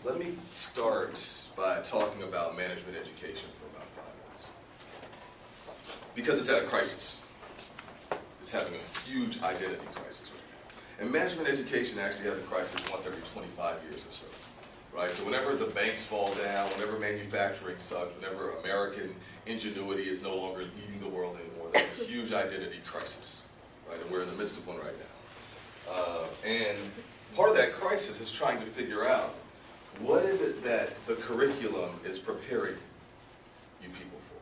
Let me start by talking about management education for about 5 minutes. Because it's at a crisis. It's having a huge identity crisis right now. And management education actually has a crisis once every 25 years or so. Right? So whenever the banks fall down, whenever manufacturing sucks, whenever American ingenuity is no longer leading the world anymore, there's a huge identity crisis. Right? And we're in the midst of one right now. And part of that crisis is trying to figure out what is it that the curriculum is preparing you people for.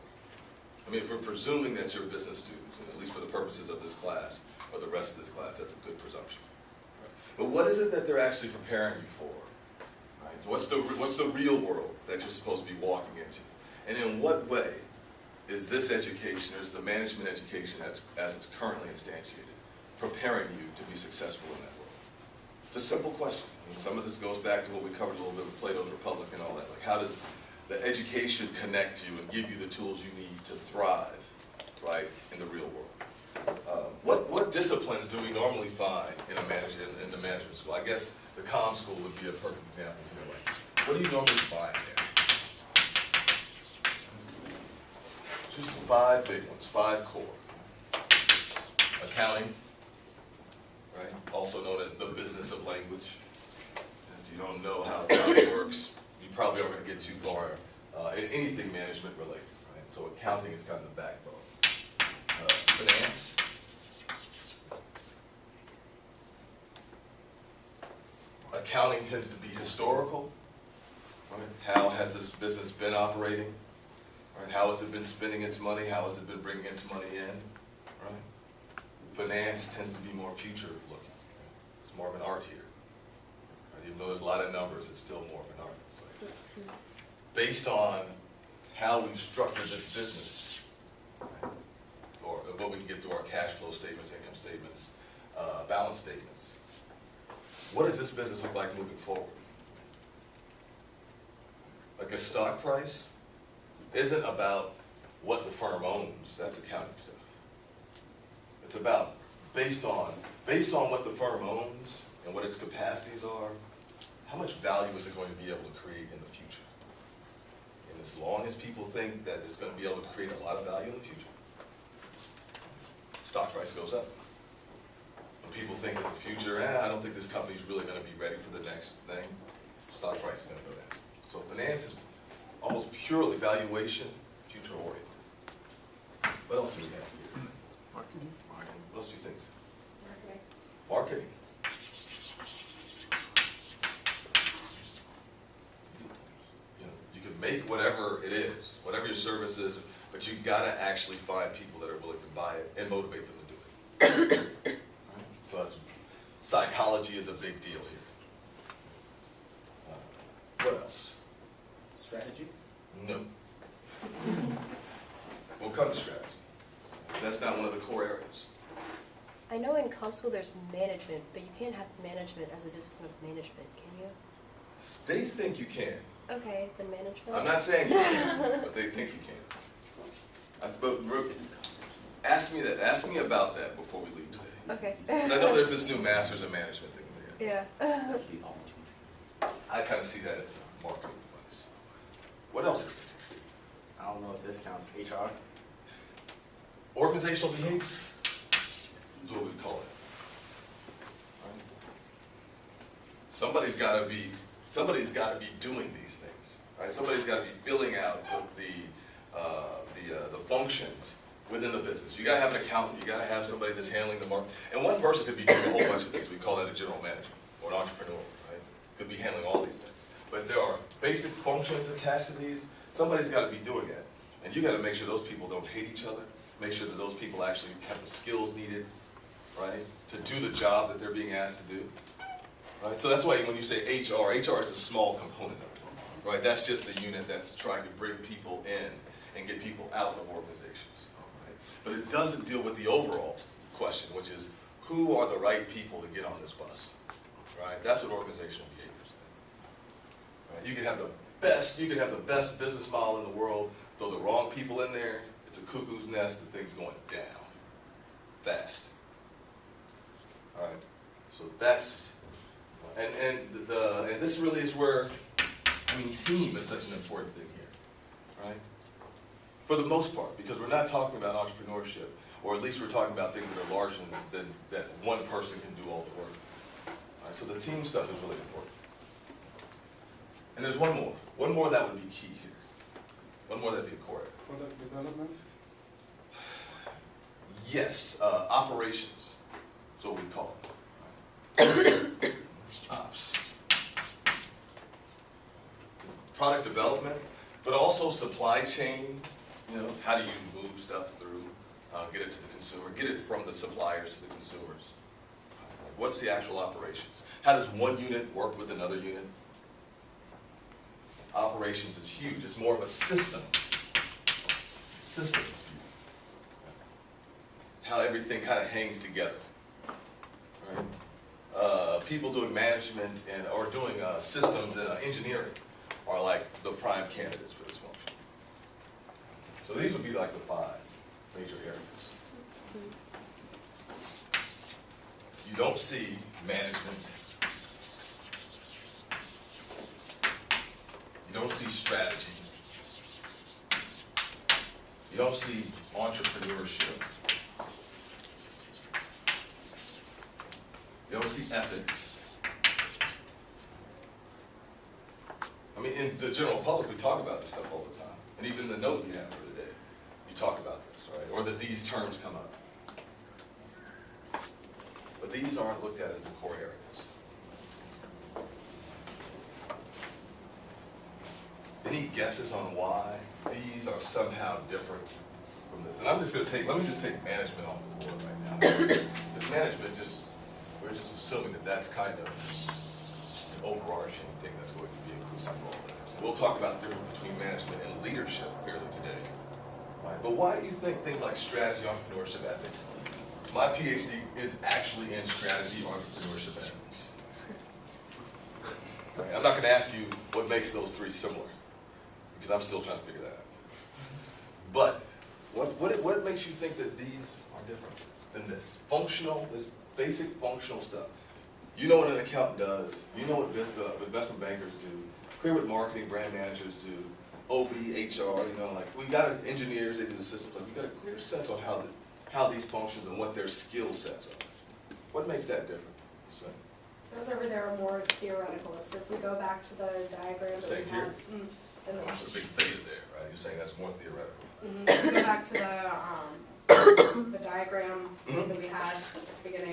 I mean, if we're presuming that you're business students, and at least for the purposes of this class, or the rest of this class, that's a good presumption. Right? But what is it that they're actually preparing you for? Right? What's the real world that you're supposed to be walking into? And in what way is this education, or is the management education as it's currently instantiated, preparing you to be successful in that world? It's a simple question. I mean, some of this goes back to what we covered a little bit with Plato's Republic and all that. Like, how does the education connect you and give you the tools you need to thrive, right, in the real world? What disciplines do we normally find in the management school? I guess the comm school would be a perfect example here. Like, what do you normally find there? Just 5 big ones, 5 core. Accounting, right? Also known as the business of language. If you don't know how accounting works, you probably aren't going to get too far in anything management related, right? So accounting is kind of the backbone. Finance. Accounting tends to be historical. Right? How has this business been operating? Right? How has it been spending its money? How has it been bringing its money in? Right? Finance tends to be more future looking. Right? It's more of an art here. Right? Even though there's a lot of numbers, it's still more of an art. It's like, based on how we've structured this business, right? Or what we can get through our cash flow statements, income statements, balance statements, what does this business look like moving forward? Like a stock price isn't about what the firm owns. That's accounting stuff. It's about based on what the firm owns and what its capacities are, how much value is it going to be able to create in the future? And as long as people think that it's going to be able to create a lot of value in the future, stock price goes up. When people think in the future, I don't think this company's really going to be ready for the next thing, stock price is going to go down. So finance is almost purely valuation, future oriented. What else do we have here? Marketing. What else do you think? Marketing. Marketing. You can make whatever it is, whatever your service is, but you gotta actually find people that are willing to buy it and motivate them to do it. Right? So psychology is a big deal here. What else? Strategy. No. We'll come to strategy. That's not one of the core areas. I know in comm school there's management, but you can't have management as a discipline of management, can you? They think you can. Okay, then management. I'm not saying you can, but they think you can. Ask me about that before we leave today. Okay. 'Cause I know there's this new Masters in Management thing there. Yeah. I kind of see that as a marketing device. What else is there? I don't know if this counts. HR. Organizational behavior is what we call it. Right? Somebody's got to be doing these things. Right? Somebody's got to be filling out the functions within the business. You got to have an accountant. You got to have somebody that's handling the market. And one person could be doing a whole bunch of this. We call that a general manager or an entrepreneur. Right? Could be handling all these things. But there are basic functions attached to these. Somebody's got to be doing it. And you got to make sure those people don't hate each other. Make sure that those people actually have the skills needed, right, to do the job that they're being asked to do. Right? So that's why when you say HR is a small component of it. Right? That's just the unit that's trying to bring people in and get people out of organizations. Right? But it doesn't deal with the overall question, which is who are the right people to get on this bus? Right? That's what organizational behavior is. Right? You can have the best business model in the world, throw the wrong people in there, it's a cuckoo's nest, the thing's going down fast. All right, so that's and this really is where I mean, team is such an important thing here, right? For the most part, because we're not talking about entrepreneurship, or at least we're talking about things that are larger than that one person can do all the work. All right, so the team stuff is really important. And there's one more that would be key here. One more that'd be a core area. Product development? Yes, operations, that's what we call it. Ops. Product development, but also supply chain. You know, how do you move stuff through, get it to the consumer, get it from the suppliers to the consumers? What's the actual operations? How does one unit work with another unit? Operations is huge. It's more of a system. System view. How everything kind of hangs together. Right? People doing management and or doing systems and engineering are like the prime candidates for this function. So these would be like the 5 major areas. You don't see management. You don't see strategy. You don't see entrepreneurship. You don't see ethics. I mean, in the general public, we talk about this stuff all the time. And even in the note you have for the day, you talk about this, right? Or that these terms come up. But these aren't looked at as the core areas. Any guesses on why these are somehow different from this? And I'm just going to let me just take management off the board right now. Because management we're just assuming that that's kind of an overarching thing that's going to be inclusive of all that. We'll talk about the difference between management and leadership clearly today. Right? But why do you think things like strategy, entrepreneurship, ethics? My PhD is actually in strategy, entrepreneurship, ethics. Right? I'm not going to ask you what makes those 3 similar, because I'm still trying to figure that out. But what makes you think that these are different than this? Functional, this basic functional stuff. You know what an accountant does. You know what investment bankers do. Clear what marketing, brand managers do. OB, HR, you know, like we've got engineers, they do the systems. Like we've got a clear sense on how these functions and what their skill sets are. What makes that different? So, Those over there are more theoretical. It's if we go back to the diagram that Say we here? had. there's a big fade there, right? You're saying that's more theoretical. If we go back to the diagram that we had at the beginning.